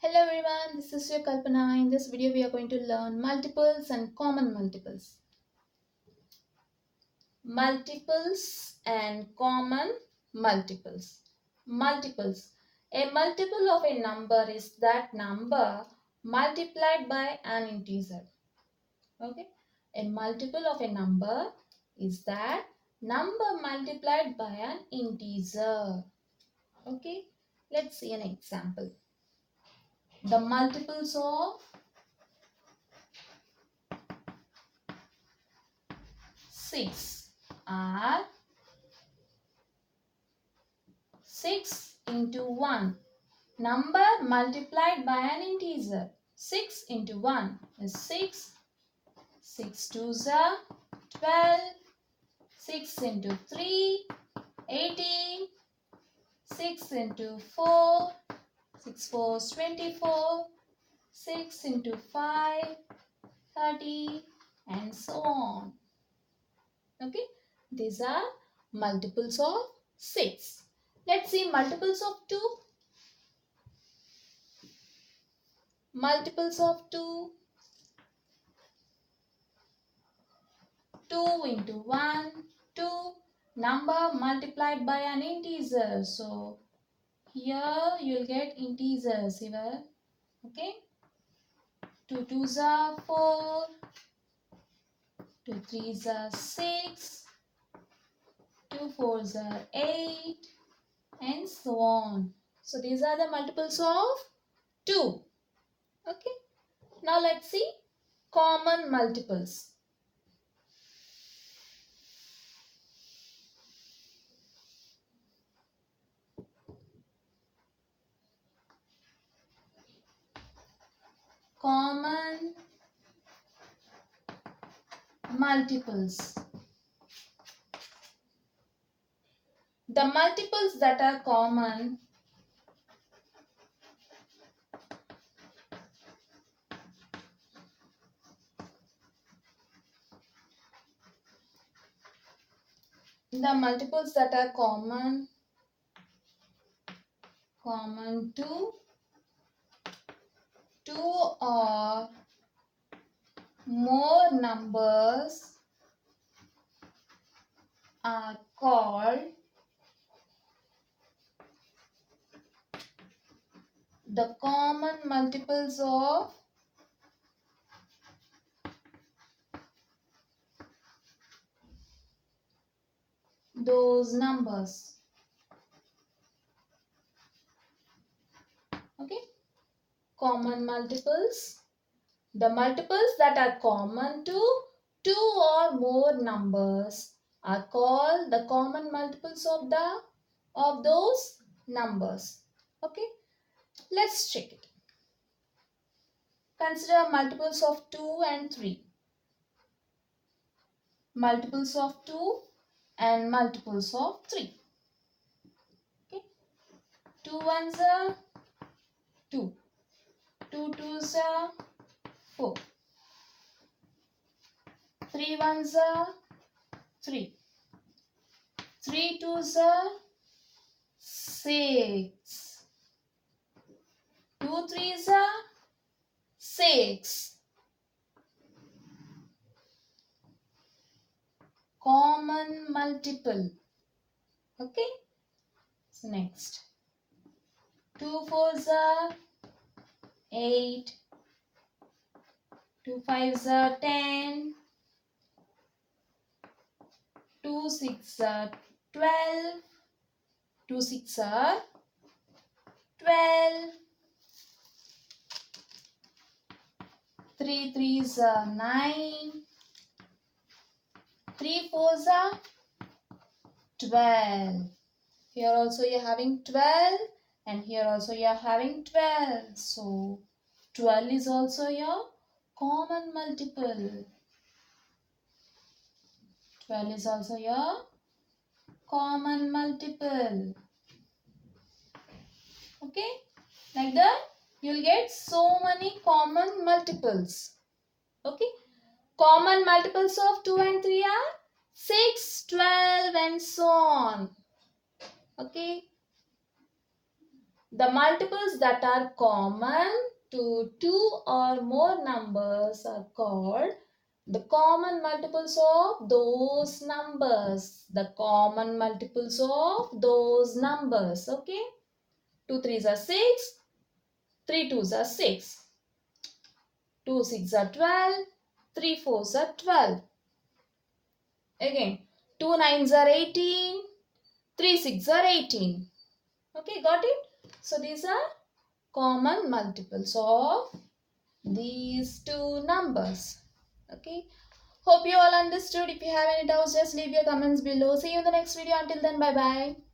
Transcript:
Hello everyone, this is your Kalpana. In this video, we are going to learn multiples and common multiples. Multiples and common multiples. Multiples. A multiple of a number is that number multiplied by an integer. Okay. A multiple of a number is that number multiplied by an integer. Okay. Let's see an example. The multiples of 6 are 6 into 1. Number multiplied by an integer. 6 into 1 is 6. 6 twos are 12. 6 into 3, 18. 6 into 4, 6 fours 24. 6 into 5, 30, and so on. Okay, these are multiples of 6. Let's see multiples of 2. Multiples of 2. 2 into 1, 2. Number multiplied by an integer. So, here you'll get integers here. Okay. 2 twos are 4. 2 threes are 6. 2 fours are 8. And so on. So, these are the multiples of 2. Okay. Now, let's see common multiples. Common multiples. The multiples that are common common to two or more numbers are called the common multiples of those numbers. Okay, common multiples. The multiples that are common to two or more numbers are called the common multiples of those numbers. Okay, let's check it. Consider multiples of 2 and 3. Multiples of 2 and multiples of 3. Okay, 2 ones are 2. 2 twos are 4. 3 ones are 3. 3 twos are 6. 2 threes are 6. Common multiple. Okay. So next. 2 fours are 8. 2 fives are 10. 2 six are 12. 2 six are 12. 3 threes are 9. 3 fours are 12. Here also you are having 12 and here also you are having 12. So 12 is also your common multiple. 12 is also your common multiple. Okay, like that you'll get so many common multiples. Okay, common multiples of 2 and 3 are 6, 12 and so on. Okay, The multiples that are common to two or more numbers are called the common multiples of those numbers. The common multiples of those numbers. Okay. 2 threes are 6. 3 twos are 6. 2 6 are 12. 3 fours are 12. Again, 2 nines are 18. 3 6 are 18. Okay, got it? So these are common multiples of these two numbers. Okay. Hope you all understood. If you have any doubts, just leave your comments below. See you in the next video. Until then, bye bye.